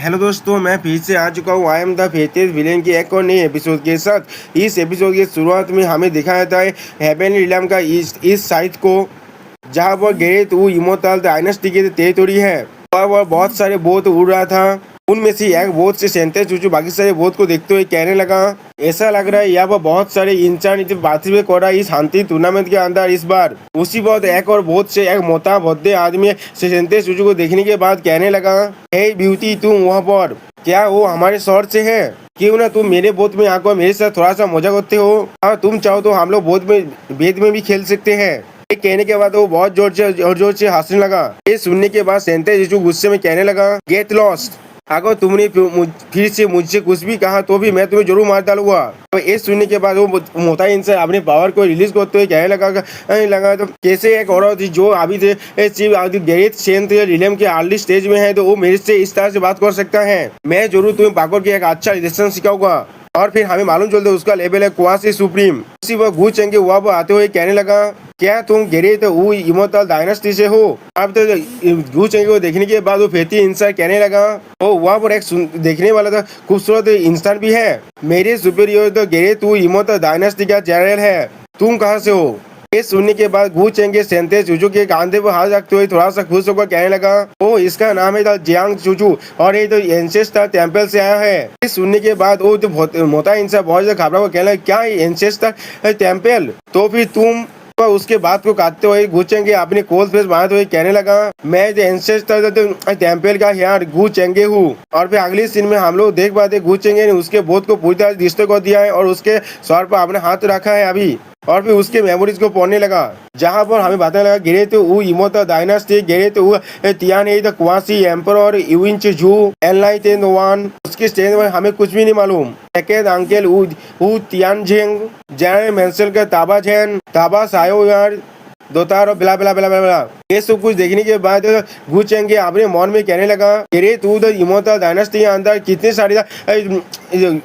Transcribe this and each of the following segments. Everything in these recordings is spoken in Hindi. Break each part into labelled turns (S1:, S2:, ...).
S1: हेलो दोस्तों, मैं फिर से आ चुका हूँ। आई एम द फेथियस विलेन की एक और नई एपिसोड के साथ। इस एपिसोड की शुरुआत में हमें दिखाया जाता है हेवनली रिलम का इस साइट को, जहाँ पर गेरेथ इमोर्टल डायनेस्टी की टेरिटोरी है। वह बहुत सारे बोट उड़ रहा था। उनमें से एक बोट से सेंटेंस चूचू बाकी सारे बोट को देखते हुए कहने लगा, ऐसा लग रहा है यहाँ पर बहुत सारे इंसान पार्टिसिपेट कर रहा है इस शांति टूर्नामेंट के अंदर इस बार। उसी वक्त एक और बोट से एक मोटा भद्दे आदमी से सेंटेंस चूचू को देखने के बाद कहने लगा, हे ब्यूटी, तुम वहाँ पर क्या वो हमारे शहर से है? क्यों ना तुम मेरे बोट में आकर मेरे साथ थोड़ा सा मजा करते हो। हाँ, तुम चाहो तो हम लोग बोट में बेद में भी खेल सकते हैं। ये कहने के बाद वो बहुत जोर से हंसने लगा। ये सुनने के बाद सेंटेंस चूचू गुस्से में कहने लगा, गेट लॉस्ट। अगर तुमने फिर से मुझसे कुछ भी कहा तो भी मैं तुम्हें जरूर मार डालूंगा। तो ये सुनने के बाद वो मोटा इंसान अपने पावर को रिलीज करते हुए कहने लगा तो कैसे एक औरत थी जो अभी गेरेथ सेंट रिलेम के अर्ली स्टेज में है, तो वो मेरे से इस तरह से बात कर सकता है। मैं जरूर तुम्हें पाकर के एक अच्छा रिलेशन सिखाऊंगा। और फिर हमें मालूम चलता है उसका लेवल है क्वासी सुप्रीम। उसी वक्त गू चेंगे वहाँ पर आते हुए कहने लगा, क्या तुम गेरेथ इमोर्टल डायनेस्टी से हो? अब तो गू चेंगे को देखने के बाद वो फेथी इंसान कहने लगा, ओ वहाँ पर एक देखने वाला था खूबसूरत इंसान भी है। मेरे सुपीरियर तो गेरेथ इमोर्टल डायनेस्टी का जनरल है। तुम कहाँ से हो? ये सुनने के बाद गू चेंगे सेंटेंस चूचू के कांधे पर हाथ रखते हुए थोड़ा सा खुश होकर कहने लगा, ओ इसका नाम है जियांग चूचू और ये तो एंसेस्टर टेम्पल से आया है। ये सुनने के बाद वो तो मोटा इंसान बहुत ज्यादा घबरा कर कहने लगा, क्या एंसेस्टर टेम्पल? तो फिर तुम उसके बात को काटते हुए गू चेंगे अपने कोल्ड फेस बनाते हुए कहने लगा, मैं एंसेस्टर टेम्पल का यार गू चेंगे हूँ। और फिर अगली सीन में हम लोग देख पाते गू चेंगे ने उसके बोध को पूरी तरह डिस्टर्ब कर दिया है और उसके सर पर अपने हाथ रखा है अभी। और फिर उसके मेमोरीज को पढ़ने लगा, जहाँ पर हमें बताने लगा Gareth immortal dynasty, Gareth Tian quasi emperor यूइंच जू एनलाइटेंड वन। उसके स्टेज में हमें कुछ भी नहीं मालूम। सेकेंड अंकल तियानझेंग जैन मेंसल का ताबा झेन ताबा सायो यार दोतार और बिला बिला बिला बिला। ये सब कुछ देखने के बाद गू चेंगे अपने मन में कहने लगा, गेरेथ इमोर्टल डायनेस्टी के अंदर कितने सारे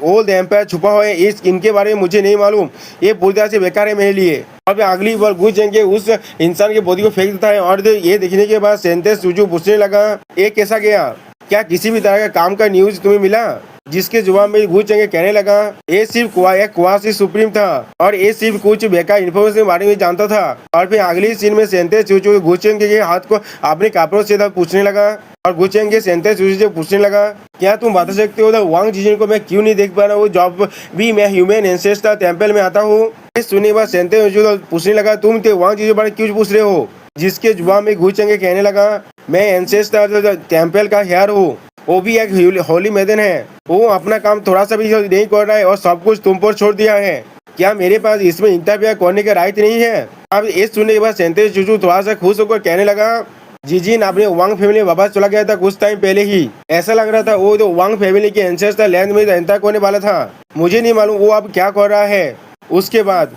S1: ओल्ड एम्पायर छुपा हुआ है, इनके बारे में मुझे नहीं मालूम। ये पूरी तरह से बेकार है मेरे लिए। अब अगली बार गू चेंगे उस इंसान के बॉडी को फेंक देता है और ये देखने के बाद सेंटेंस चूचू पूछने लगा, ये कैसा गया? क्या किसी भी तरह का काम का न्यूज तुम्हें मिला? जिसके जवाब में गू चेंगे कहने लगा, ये सिर्फ क्वासी सुप्रीम था और ये सिर्फ कुछ बेकार इन्फॉर्मेशन के बारे में जानता था। और फिर अगली सीन में सेंटेंस चूचू गू चेंगे के हाथ को अपने कपड़ों से पूछने लगा और गू चेंगे सेंटेंस चूचू से पूछने लगा, क्या तुम बता सकते हो वांग जिजिन को मैं क्यों नहीं देख पा रहा हूँ जब भी मैं ह्यूमन एंसेस्टर टेम्पल में आता हूँ? सुनने के बाद सेंटेंस चूचू पूछने लगा, तुम वांग जिजिन बारे क्यों पूछ रहे हो? जिसके जवाब में गू चेंगे कहने लगा, मैं एंसेस्टर टेम्पल का हेयर हूँ, वो भी एक होली मैदन है। वो अपना काम थोड़ा सा भी नहीं कर रहा है और सब कुछ तुम पर छोड़ दिया है। क्या मेरे पास इसमें इंटरफेयर करने का राइट नहीं है? अब ये सुनने के बाद सेंटेंस चूचू थोड़ा सा खुश होकर कहने लगा, जिजिन अपने वांग फैमिली वापस चला गया था कुछ टाइम पहले ही। ऐसा लग रहा था वो तो वांग फैमिली के एंसेस्टर लैंड में एंटर करने वाला था। मुझे नहीं मालूम वो अब क्या कर रहा है। उसके बाद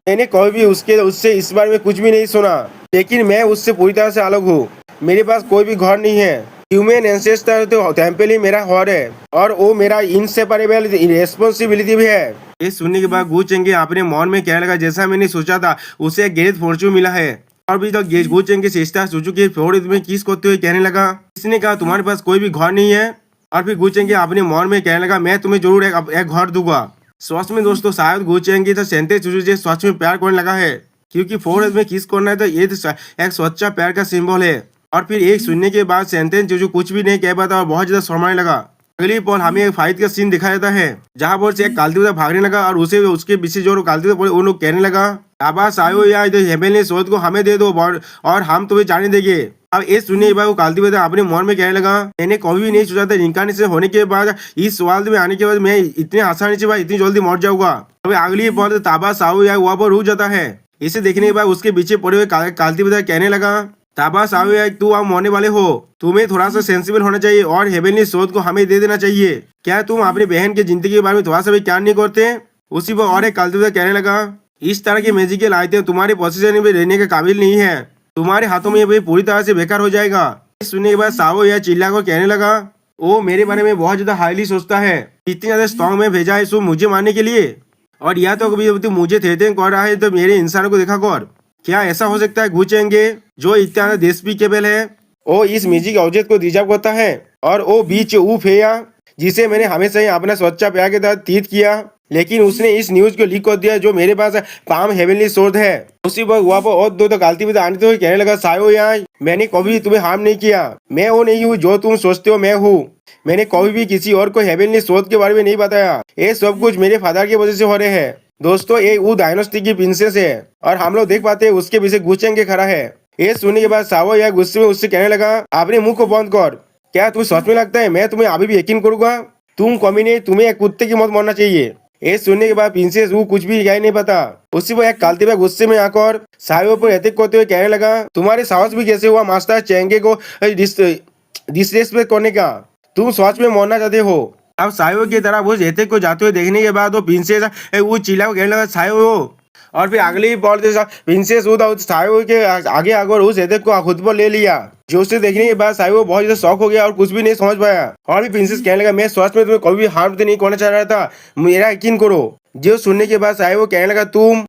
S1: मैंने कभी भी उससे इस बारे में कुछ भी नहीं सुना, लेकिन मैं उससे पूरी तरह से अलग हूँ। मेरे पास कोई भी घर नहीं है। ह्यूमन एंसेस्टर तो टेम्पल ही मेरा घर है और वो मेरा इनसेपरेबल रिस्पॉन्सिबिलिटी भी है। ये सुनने के बाद गू चेंगे अपने मन में कहने लगा, जैसा मैंने सोचा था उसे गेरेथ फॉर्चून मिला है। और भी तो गू चेंगे सिस्टर चूचू के फोर्ड में किस करते हुए कहने लगा, इसने कहा तुम्हारे पास कोई भी घर नहीं है। और फिर गू चेंगे अपने मन में कहने लगा, मैं तुम्हें जरूर एक घर दूंगा। सच में दोस्तों शायद गू चेंगे तो सेंटेंस चूचू से सच में प्यार करने लगा है, क्योंकि फोर्ड में किस करना है तो ये एक सच्चा प्यार का सिंबल है। और फिर एक सुनने के बाद सेंटेंस चूचू कुछ भी नहीं कह पाता और बहुत ज्यादा शर्माने लगा। अगली पल हमें एक फाइट का सीन दिखाया जाता है, जहाँ पर से एक कालतीबुदा भागने लगा और उसे उसके पीछे जो कालतीबुदा उन लोग कहने लगा, आवाज आयो या हेवनली स्वॉर्ड को हमें दे दो और हम तुम्हें जाने देंगे। अब ये सुनने के बाद वो कालतीबुदा अपने मन में कहने लगा, मैंने कभी भी नहीं सोचा था इनकारनेशन होने के बाद इस वर्ल्ड में आने के बाद मैं इतने आसानी से इतनी जल्दी मर जाऊंगा। अभी अगली पल ताबा साओ या वहाँ पर रुक जाता है। इसे देखने के बाद उसके पीछे पड़े हुए कालतीबुदा कहने लगा, ताबा साओ तू आप मरने वाले हो, तुम्हें थोड़ा सा सेंसिबल होना चाहिए और हेवनली स्वॉर्ड को हमें दे देना चाहिए। क्या तुम अपनी बहन की जिंदगी के बारे में थोड़ा सा भी क्या नहीं करते? उसी पर और एक कालतीबुदा कहने लगा, इस तरह के मैजिकल आइटम तुम्हारे पोजीशन में रहने के काबिल नहीं है, तुम्हारे हाथों में ये पूरी तरह से बेकार हो जाएगा। सुनने के बाद साओ या चिल्ला को कहने लगा, वो मेरे बारे में बहुत ज्यादा हाईली सोचता है, इतनी ज्यादा स्ट्रॉन्ग में भेजा है मुझे मारने के लिए, और या तो कभी मुझे थ्रेटन कर रहा है तो मेरे इंसानों को देखा कर। क्या ऐसा हो सकता है गू चेंगे जो इतना देश भी केबल है वो इस म्यूजिक ऑब्जेक्ट को डिजर्व करता है? और वो बीच ऊ फेया जिसे मैंने हमेशा ही अपना सच्चा प्यार के तहत तीत किया, लेकिन उसने इस न्यूज को लीक कर दिया जो मेरे पास पाम हेवनली सोर्ड है। उसी वक्त वहाँ पर और दो तो गालती भी आने तो कहने लगा सायो यार मैंने कभी तुम्हें हार्म नहीं किया, मैं वो नहीं हूँ जो तुम सोचते हो मैं हूँ, मैंने कभी भी किसी और को हेवनली सोर्ड के बारे में नहीं बताया, ये सब कुछ मेरे फादर की वजह से हो रहे हैं। दोस्तों ये वो डायनास्टी की प्रिंसेस है और हम लोग देख पाते हैं उसके पीछे गुचेंग के खड़ा है। ये सुनने के बाद सावो या गुस्से में उससे कहने लगा आपने मुंह को बंद कर, क्या तुम्हें सच में लगता है मैं तुम्हें अभी भी यकीन करूंगा, तुम कमी नहीं, तुम्हें एक कुत्ते की मौत मरना चाहिए। ये सुनने के बाद प्रिंसेस वो कुछ भी कह नहीं पता। उसी पर एक कालती हुआ गुस्से में आकर सायो पर अटैक करते हुए कहने लगा तुम्हारे साहस भी कैसे हुआ मास्टर चेंगे को डिसरेस्पेक्ट करने का, तुम सच में मरना चाहते हो। अब सायो की तरफ उस एतेक को जाते हुए देखने के बाद वो प्रिंसेस वो चिल्ला को कहने लगा सायो, और फिर अगले ही पॉल प्रिंसेस सायो के आगे आकर उस एतेक को खुद पर ले लिया। जो उसे देखने के बाद सायो बहुत ज्यादा शॉक हो गया और कुछ भी नहीं समझ पाया। और भी प्रिंसेस कहने लगा मैं सच में तुम्हें कभी भी हार्म नहीं करना चाह रहा था, मेरा यकीन करो। जो सुनने के बाद सायो कहने लगा तुम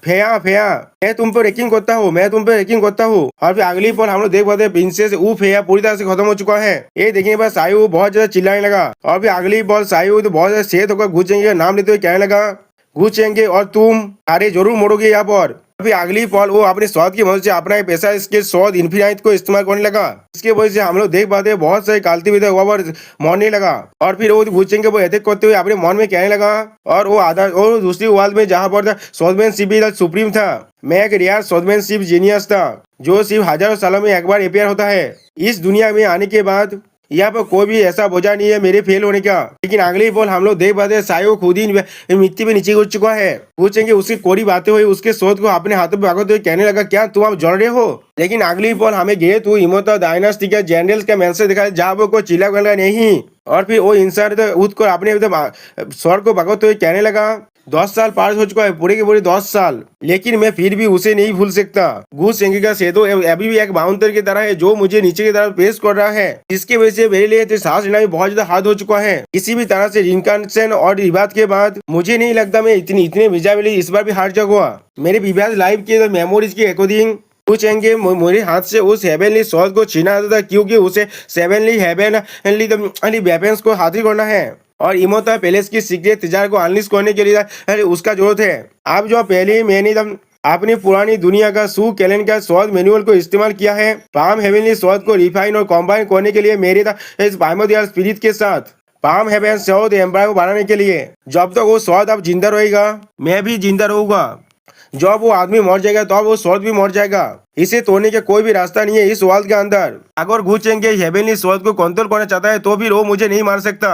S1: फेया फेया मैं तुम पर यकीन करता हूँ, मैं तुम पर यकीन करता हूँ। और फिर अगली पल हम लोग देख पाते हैं प्रिंसेस वो फेया पूरी तरह से खत्म हो चुका है। ये देखने के बाद सायु बहुत ज्यादा चिल्लाने लगा और फिर अगली पल सायु तो बहुत ज्यादा सेहत होकर गुचेंगे का नाम लेते हुए कहने लगा गुचेंगे और तुम अरे जरूर मरोगे यहाँ पर। अभी अगली पल वो अपने स्वाद की मदद से अपना एक पैसा इसके स्वाद इन्फिनाइट को इस्तेमाल करने लगा। इसके वजह से हम लोग देख पाते हैं बहुत सारे कालती विधि वहाँ पर मरने लगा। और फिर वो गुचेंगे वो अटैक करते हुए अपने मन में कहने लगा और वो आधा और दूसरी वर्ल्ड में जहाँ पर स्वॉर्डमैनशिप सुप्रीम था, मैं एक रियल स्वॉर्डमैनशिप जीनियस था जो सिर्फ हजारों सालों में एक बार अपेयर होता है। इस दुनिया में आने के बाद यहाँ पर कोई भी ऐसा बोझा नहीं है मेरे फेल होने का। लेकिन अगले बोल हम लोग देख पाते हैं सायो खुद ही मिट्टी में नीचे गिर चुका है। पूछेंगे उसकी कोरी बातें हुई उसके शोध को अपने हाथों में भागते हुए कहने लगा क्या तुम आप जल रहे हो। लेकिन अगली बोल हमें गे तू इमोता डायनास्टी के जनरल्स का मैसेज दिखाया जहाँ वो कोई चिल्ला गला नहीं। और फिर वो इंसान उठ कर अपने स्वर को भगवते हुए कहने लगा 10 साल पार हो चुका है, पूरे के पूरे 10 साल, लेकिन मैं फिर भी उसे नहीं भूल सकता। गूस सेंगे का सेतु अभी भी एक बाउंसर की तरह है जो मुझे नीचे की तरफ पेश कर रहा है, जिसकी वजह से मेरे लिए सांस लेना भी बहुत ज्यादा हार्ड हो चुका है। किसी भी तरह से रिनकार्नेशन और रिबात के बाद मुझे नहीं लगता मैं इतने विजाबिली इस बार भी हार जाऊंगा। मेरे विवाद लाइफ के मेमोरीज के अकॉर्डिंग पूछेंगे मेरे हाथ से उस हेवनली सॉर्ड को छीना था क्योंकि उसे सेवनली हेवनली वेपन्स को हासिल करना है और इमोता पैलेस की सीक्रेट तिजारत को अनलिश करने के लिए उसका जरूरत है। अब जो पहले मैंने अपनी पुरानी दुनिया का सू कैलेंड का सॉर्ड मैनुअल को इस्तेमाल किया है पाम हेवनली सॉर्ड को रिफाइन और कॉम्बाइन करने के लिए मेरे इस प्राइमोर्डियल स्पिरिट के साथ पाम हेवन सॉर्ड एम्पायर को बनाने के लिए। जब तक वो सॉर्ड अब जिंदा रहेगा मैं भी जिंदा रहूंगा, जब वो आदमी मर जाएगा तो वो सॉर्ड भी मर जाएगा। इसे तोड़ने का कोई भी रास्ता नहीं है इस वर्ल्ड के अंदर। अगर गुचेंगे हेवनली सॉर्ड को कंट्रोल करना चाहता है तो फिर वो मुझे नहीं मार सकता।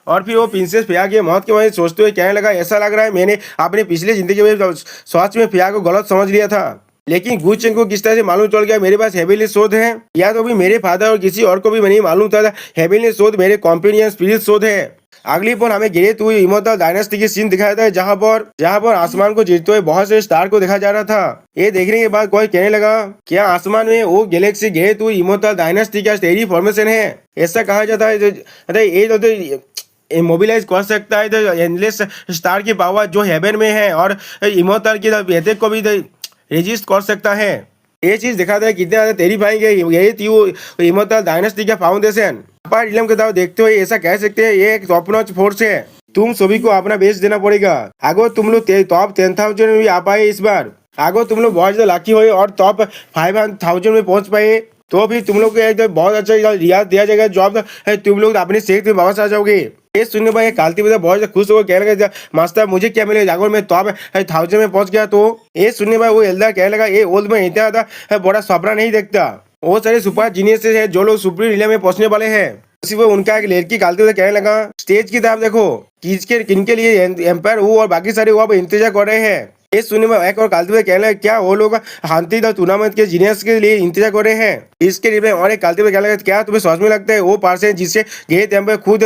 S1: और फिर वो प्रिंसेस फिया के मौत के बारे में सोचते हुए कहने लगा ऐसा लग रहा है मैंने अपनी पिछली जिंदगी में सच में फिया को गलत समझ लिया था, लेकिन गुचेंग को किस तरह से मालूम चल गया मेरे पास हेवनली सॉर्ड है। या तो भी मेरे फादर और किसी और को भी नहीं मालूम था हेवनली सॉर्ड मेरे कॉम्पेनियन स्पिरिट सॉर्ड है। अगली पर हमें गिरेत हुई इमोर्टल डायनेस्टी की सीन दिखाया था जहाँ पर आसमान को जीतते हुए बहुत से स्टार को देखा जा रहा था। ये देखने के बाद कोई कहने लगा क्या आसमान में वो गैलेक्सी गिरेत हुई इमोर्टल डायनेस्टी का स्टेरी फॉर्मेशन है, ऐसा कहा जाता है। ये मोबिलाइज कर सकता है तो एंडलेस स्टार की पावर जो हेवन में है और इमोर्टल की एटैक को भी रेजिस्ट कर सकता है। ये चीज दिखाता है कितने ज्यादा टेरिफाइंग है यही थी वो इमोर्टल डायनेस्टी का फाउंडेशन। अपार इलम के दाव देखते हुए ऐसा कह सकते हैं ये एक टॉप नॉच फोर्स है, तुम सभी को अपना बेस्ट देना पड़ेगा। अगर तुम लोग टॉप 10,000 में भी आ पाए इस बार, अगर तुम लोग बहुत ज्यादा लाकी हुए और टॉप 5,000 में पहुंच पाए तो फिर तुम लोग को एक बहुत अच्छा रियाज दिया जाएगा जॉब तुम लोग अपने सेहत में वापस आ जाओगे। ये सुनने पर कालती बहुत ज्यादा खुश होकर कहने लगा मास्टर मुझे क्या मिलेगा अगर मैं टॉप 1000 में पहुंच गया तो। ये सुनने पर वो एल्डर कहने लगा ये ओल्ड में इतना ज्यादा बड़ा सपना नहीं देखता, वो सारे सुपर जीनियस है जो लोग सुप्रीम रिले में पहुंचने वाले हैं। उसी पर उनका एक लड़की कालते हुए कहने लगा स्टेज की तरफ देखो किनके लिए एम्पायर वो और बाकी सारे वो इंतजार कर रहे हैं। ये सुनने में एक और कालते हुए कहने लगा क्या वो लोग हांती टूर्नामेंट के जीनियस के लिए इंतजार कर रहे हैं। इसके लिए और एक कालते हुए कहने लगा क्या तुम्हें समझ में लगता है वो पर्सन जिससे गेट एम्पायर खुद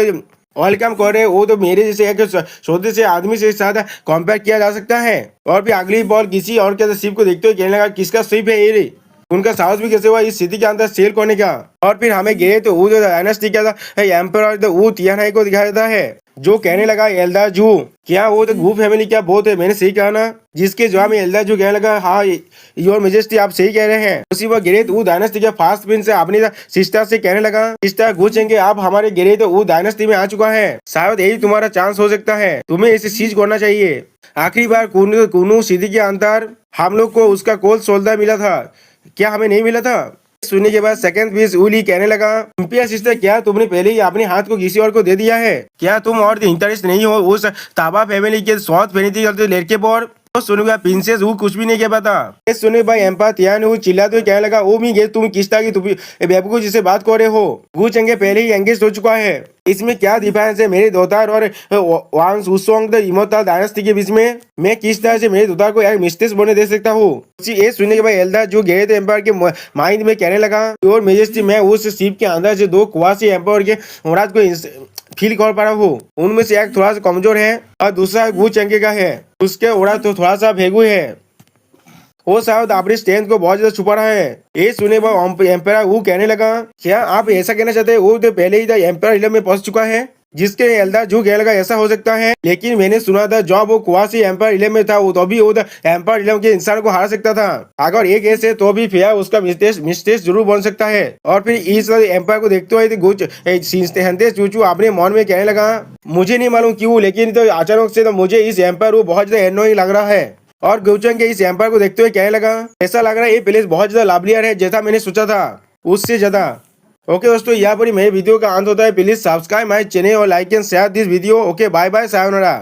S1: वेलकम कर रहे वो तो मेरे जैसे एक छोटे से आदमी से साथ कंपेयर किया जा सकता है। और फिर अगली बॉल किसी और के शिप को देखते हुए कहने लगा किसका शिप है ये, उनका साहस भी कैसे हुआ इस स्थिति के अंदर सेल करने का। और फिर हमें गए तो वो जो डायनेस्टी का था एम्परर वो तियानाई को दिखाया जाता है जो कहने लगा एल्दा जू क्या वो तो गू फैमिली क्या बहुत है, मैंने सही कहा ना। जिसके जवाब में एल्दा जू कहने लगा हाँ योर मेजेस्टी आप सही कह रहे हैं। उसी वक्त गेरेट ऊ डायनेस्टी के फास्ट प्रिंस से अपनी सिस्टर से कहने लगा सिस्टर गुचेंगे आप हमारे गेरेट ऊ डायनेस्टी में आ चुका है, शायद यही तुम्हारा चांस हो सकता है, तुम्हें इसे सीज करना चाहिए। आखिरी बार कुनू सीधी के अंतर हम लोग को उसका कोल सोल्डर मिला था, क्या हमें नहीं मिला था? सुनने के बाद सेकंड पीस उली कहने लगा इम्पिया सिस्टर क्या तुमने पहले ही अपने हाथ को किसी और को दे दिया है? क्या तुम और इंटरेस्ट नहीं हो उस ताबा फैमिली के सौत फैनिटी करते लड़के पर? तो सुनूंगा प्रिंसेस वो कुछ भी नहीं कह पाता। सुने भाई एम्पा त्यान वो चिल्ला तो कहने लगा ओ मी गे तुम किस्ता की तुम बेबकू जिसे बात कर रहे हो, वो चंगे पहले ही एंगेज हो चुका है। इसमें क्या डिफरेंस है मेरे दोतार और वांस उसोंग द इमोर्टल डायनेस्टी के बीच में? मैं किस तरह से मेरे दोतार को एक मिस्ट्रेस बने दे सकता हूँ? ये सुनने के बाद एल्दा जो गए थे एम्पायर के माइंड में कहने लगा योर मेजेस्टी मैं उस शिप के अंदर से दो कुआसी एम्पायर के महाराज को फील कर पा रहा हूँ। उनमें से एक थोड़ा सा कमजोर है और दूसरा वो चंगे का है, उसके ओरा तो थोड़ा सा भेगू है, वो शायद अपनी स्ट्रेंथ को बहुत ज्यादा छुपा रहा है। ये सुने एम्पायर वो कहने लगा क्या आप ऐसा कहना चाहते हैं वो तो पहले ही एम्पायर इलम में पहुंच चुका है? जिसके एल्दा जो कहने लगा ऐसा हो सकता है, लेकिन मैंने सुना था जब वो कुआसी एम्पायर इलम में था वो तो भी वो एम्पायर इलम के इंसान को हरा सकता था। अगर एक ऐसे तो भी फेयर उसका मिस्टेस जरूर बन सकता है। और फिर इस एम्पायर को देखते हुए चूचू अपने मन में कहने लगा मुझे नहीं मालूम क्यों लेकिन तो अचानक से तो मुझे इस एम्पायर वो बहुत ज्यादा एनोइंग लग रहा है। और गौचंग के इस एम्पायर को देखते हुए कहने लगा ऐसा लग रहा है ये प्लेस बहुत ज्यादा लाभलियर है जैसा मैंने सोचा था उससे ज्यादा। ओके दोस्तों यहाँ पर मेरे वीडियो का अंत होता है। प्लीज सब्सक्राइब माय चैनल और like and share this video. Okay bye bye sayonara.